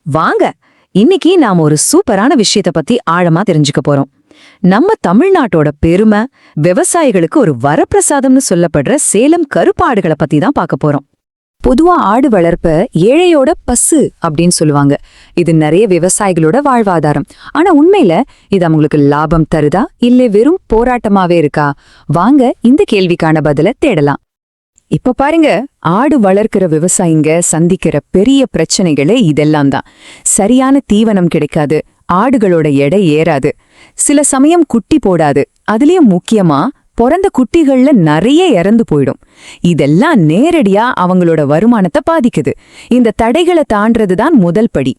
வாங்க இன்னைக்கு நாம ஒரு சூப்பரான விஷயத்த பத்தி ஆழமா தெரிஞ்சுக்க போறோம். நம்ம தமிழ்நாட்டோட பெருமை, விவசாயிகளுக்கு ஒரு வரப்பிரசாதம்னு சொல்லப்படுற சேலம் கருப்பாடுகளை பத்தி தான் பார்க்க போறோம். பொதுவா ஆடு வளர்ப்ப ஏழையோட பசு அப்படின்னு சொல்லுவாங்க. இது நிறைய விவசாயிகளோட வாழ்வாதாரம். ஆனா உண்மையில இது அவங்களுக்கு லாபம் தருதா இல்ல வெறும் போராட்டமாவே இருக்கா? வாங்க இந்த கேள்விக்கான பதில தேடலாம். இப்ப பாருங்க, ஆடு வளர்க்கிற விவசாயிங்க சந்திக்கிற பெரிய பிரச்சனைகளே இதெல்லாம் தான். சரியான தீவனம் கிடைக்காது, ஆடுகளோட எடை ஏறாது, சில சமயம் குட்டி போடாது, அதுலயும் முக்கியமா பிறந்த குட்டிகள்ல நிறைய இறந்து போயிடும். இதெல்லாம் நேரடியா அவங்களோட வருமானத்தை பாதிக்குது. இந்த தடைகளை தாண்டறதுதான் முதல் படி.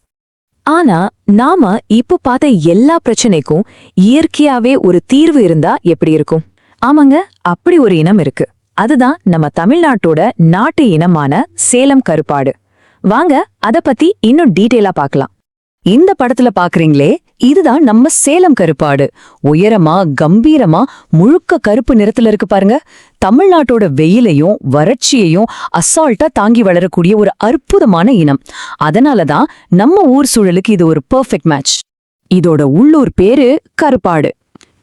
ஆனா நாம இப்ப பார்த்த எல்லா பிரச்சனைக்கும் இயற்கையாவே ஒரு தீர்வு இருந்தா எப்படி இருக்கும்? ஆமாங்க, அப்படி ஒரு இனம் இருக்கு. அதுதான் நம்ம தமிழ்நாட்டோட நாட்டு இனமான சேலம் கருப்பாடு. வாங்க அத பத்தி இன்னும் டீட்டெயிலா பார்க்கலாம். இந்த படத்துல பாக்குறீங்களே, இதுதான் நம்ம சேலம் கருப்பாடு. உயரமா கம்பீரமா முழுக்க கருப்பு நிறத்துல இருக்கு பாருங்க. தமிழ்நாட்டோட வெயிலையும் வறட்சியையும் அசால்ட்டா தாங்கி வளரக்கூடிய ஒரு அற்புதமான இனம். அதனாலதான் நம்ம ஊர் சூழலுக்கு இது ஒரு பெர்ஃபெக்ட் மேட்ச். இதோட உள்ளூர் பேரு கருப்பாடு.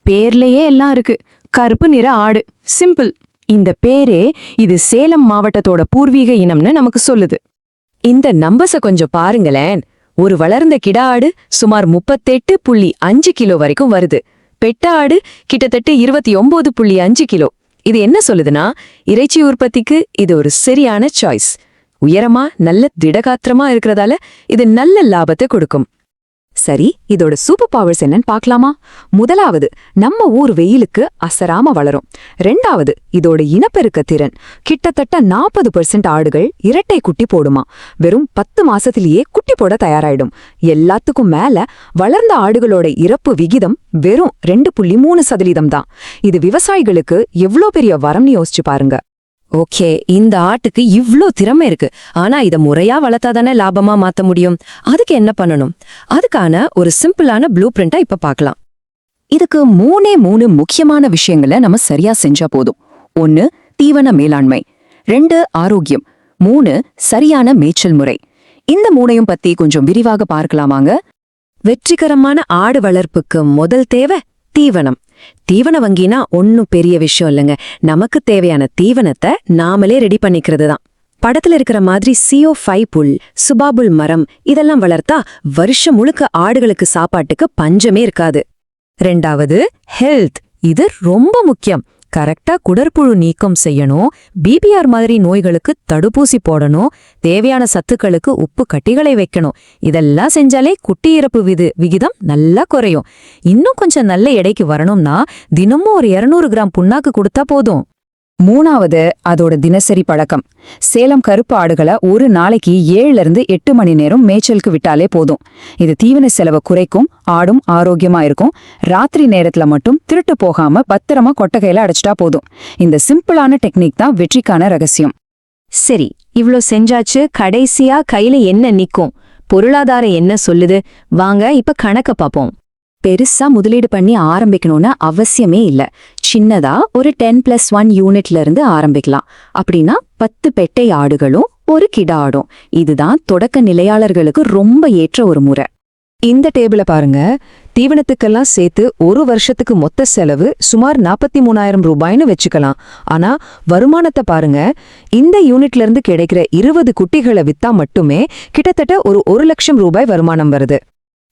பேர்லயே எல்லாம் இருக்கு. கருப்பு நிற ஆடு, சிம்பிள். இந்த பேரே இது சேலம் மாவட்டத்தோட பூர்வீக இனம்னு நமக்கு சொல்லுது. இந்த நம்பர்ஸ கொஞ்சம் பாருங்களேன். ஒரு வளர்ந்த கிடா ஆடு சுமார் 38.5 கிலோ வரைக்கும் வருது. பெட்ட ஆடு கிட்டத்தட்ட 29.5 கிலோ. இது என்ன சொல்லுதுன்னா, இறைச்சி உற்பத்திக்கு இது ஒரு சரியான சாய்ஸ். உயரமா நல்ல திடகாத்திரமா இருக்கிறதால இது நல்ல லாபத்தை கொடுக்கும். சரி, இதோட சூப்பர் பவர்ஸ் என்னன்னு பார்க்கலாமா? முதலாவது, நம்ம ஊர் வெயிலுக்கு அசராம வளரும். ரெண்டாவது, இதோட இனப்பெருக்க திறன். கிட்டத்தட்ட 40% ஆடுகள் இரட்டை குட்டி போடுமா. வெறும் 10 மாசத்திலேயே குட்டி போட தயாராயிடும். எல்லாத்துக்கும் மேல வளர்ந்த ஆடுகளோட இறப்பு விகிதம் வெறும் 2.3% தான். இது விவசாயிகளுக்கு எவ்ளோ பெரிய வரம்னு யோசிச்சு பாருங்க. ஓகே, இந்த ஆட்டுக்கு இவ்ளோ திறமை இருக்கு. ஆனா இத முறையா வளர்த்தாதானே லாபமா மாத்த முடியும். அதுக்கு என்ன பண்ணணும்? அதுக்கான ஒரு சிம்பிளான ப்ளூ பிரிண்டா இப்ப பார்க்கலாம். இதுக்கு மூணே முக்கியமான விஷயங்களை நம்ம சரியா செஞ்சா போதும். 1, தீவன மேலாண்மை. 2, ஆரோக்கியம். 3, சரியான மேய்ச்சல் முறை. இந்த மூணையும் பத்தி கொஞ்சம் விரிவாக பார்க்கலாமாங்க? வெற்றிகரமான ஆடு வளர்ப்புக்கு முதல் தேவை தீவனம். தீவன வங்கினா ஒன்னும் பெரிய விஷயம் இல்லைங்க. நமக்கு தேவையான தீவனத்தை நாமளே ரெடி பண்ணிக்கிறது தான். படத்துல இருக்கிற மாதிரி CO5 புல், சுபாபுல் மரம் இதெல்லாம் வளர்த்தா வருஷம் முழுக்க ஆடுகளுக்கு சாப்பாட்டுக்கு பஞ்சமே இருக்காது. 2வது, ஹெல்த். இது ரொம்ப முக்கியம். கரெக்டா குடற்புழு நீக்கம் செய்யணும். பிபிஆர் மாதிரி நோய்களுக்கு தடுப்பூசி போடணும். தேவையான சத்துக்களுக்கு உப்பு கட்டிகளை வைக்கணும். இதெல்லாம் செஞ்சாலே குட்டி இறப்பு விகிதம் நல்லா குறையும். இன்னும் கொஞ்சம் நல்ல எடைக்கு வரணும்னா தினமும் ஒரு 200 கிராம் புண்ணாக்கு கொடுத்தா போதும். 3வது, அதோட தினசரி பழக்கம். சேலம் கருப்பு ஆடுகளை ஒரு நாளைக்கு 7-8 மணி நேரம் மேய்ச்சலுக்கு விட்டாலே போதும். இது தீவன செலவை குறைக்கும், ஆடும் ஆரோக்கியமா இருக்கும். ராத்திரி நேரத்துல மட்டும் திருட்டு போகாம பத்திரமா கொட்டகையில அடைச்சிட்டா போதும். இந்த சிம்பிளான டெக்னிக் தான் வெற்றிக்கான ரகசியம். சரி, இவ்ளோ செஞ்சாச்சு. கடைசியா கையில என்ன நிக்கும்? பொருளாதாரம் என்ன சொல்லுது? வாங்க இப்ப கணக்க பாப்போம். பெருசா முதலீடு பண்ணி ஆரம்பிக்கணும்னு அவசியமே இல்ல. சின்னதா ஒரு 10+1 யூனிட்ல இருந்து ஆரம்பிக்கலாம். அப்படின்னா 10 பெட்டை ஆடுகளும் ஒரு கிடா ஆடும். இதுதான் தொடக்க நிலையாளர்களுக்கு ரொம்ப ஏற்ற ஒரு முறை. இந்த டேபிள பாருங்க. தீவனத்துக்கெல்லாம் சேர்த்து ஒரு வருஷத்துக்கு மொத்த செலவு சுமார் 43,000 ரூபாய்னு வச்சுக்கலாம். ஆனா வருமானத்தை பாருங்க. இந்த யூனிட்ல இருந்து கிடைக்கிற 20 குட்டிகளை வித்தா மட்டுமே கிட்டத்தட்ட ஒரு 1 லட்சம் ரூபாய் வருமானம் வருது.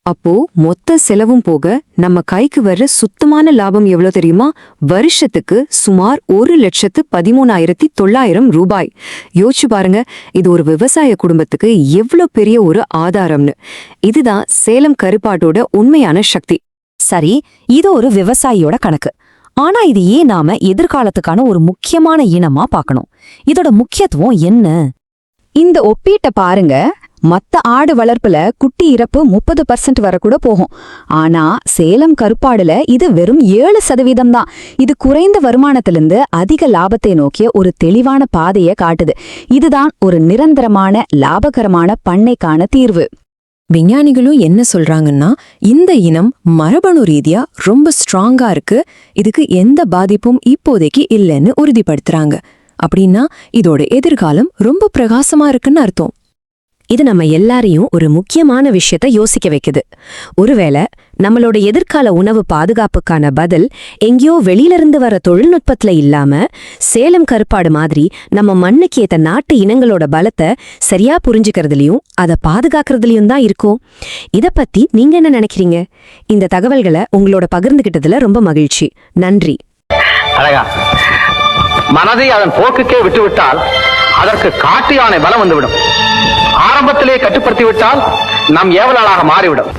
அப்போ மொத்த செலவும் போக நம்ம கைக்கு வர்ற சுத்தமான லாபம் எவ்வளவு தெரியுமா? வருஷத்துக்கு சுமார் 1,13,900 ரூபாய். யோசிச்சு பாருங்க, இது ஒரு விவசாய குடும்பத்துக்கு எவ்வளவு பெரிய ஒரு ஆதாரம்னு. இதுதான் சேலம் கருப்பாட்டோட உண்மையான சக்தி. சரி, இது ஒரு விவசாயியோட கணக்கு. ஆனா இது ஏன் நாம எதிர்காலத்துக்கான ஒரு முக்கியமான இனமா பார்க்கணும்? இதோட முக்கியத்துவம் என்ன? இந்த ஒப்பீட்டை பாருங்க. மத்த ஆடு வளர்ப்புல குட்டி இறப்பு 30% வர கூட போகும். ஆனா சேலம் கருப்பாடுல இது வெறும் 7% தான். இது குறைந்த வருமானத்திலிருந்து அதிக லாபத்தை நோக்கிய ஒரு தெளிவான பாதையை காட்டுது. இதுதான் ஒரு நிரந்தரமான லாபகரமான பண்ணைக்கான தீர்வு. விஞ்ஞானிகளும் என்ன சொல்றாங்கன்னா, இந்த இனம் மரபணு ரீதியா ரொம்ப ஸ்ட்ராங்கா இருக்கு. இதுக்கு எந்த பாதிப்பும் இப்போதைக்கு இல்லைன்னு உறுதிப்படுத்துறாங்க. அப்படின்னா இதோட எதிர்காலம் ரொம்ப பிரகாசமா இருக்குன்னு அர்த்தம். இது நம்ம எல்லாரையும் ஒரு முக்கியமான விஷயத்த யோசிக்க வைக்குது. ஒருவேளை நம்மளோட எதிர்கால உணவு பாதுகாப்புக்கான பதில் எங்கேயோ வெளியிலிருந்து வர தொழில்நுட்பத்துல இல்லாம சேலம் கருப்பாடு மாதிரி நம்ம மண்ணுக்கு ஏத்த நாட்டு இனங்களோட பலத்தை சரியா புரிஞ்சுக்கிறதுலயும் அதை பாதுகாக்கிறதுலயும் தான் இருக்கும். இத பத்தி நீங்க என்ன நினைக்கிறீங்க? இந்த தகவல்களை உங்களோட பகிர்ந்துகிட்டதுல ரொம்ப மகிழ்ச்சி. நன்றி. அழகா மனதை அதன் போக்குக்கே விட்டுவிட்டால் அதற்கு காட்டு யானை பலம் வந்துவிடும். ஆரம்பத்திலே கட்டுப்படுத்தி விட்டால் நம் ஏவலாளாக மாறிவிடும்.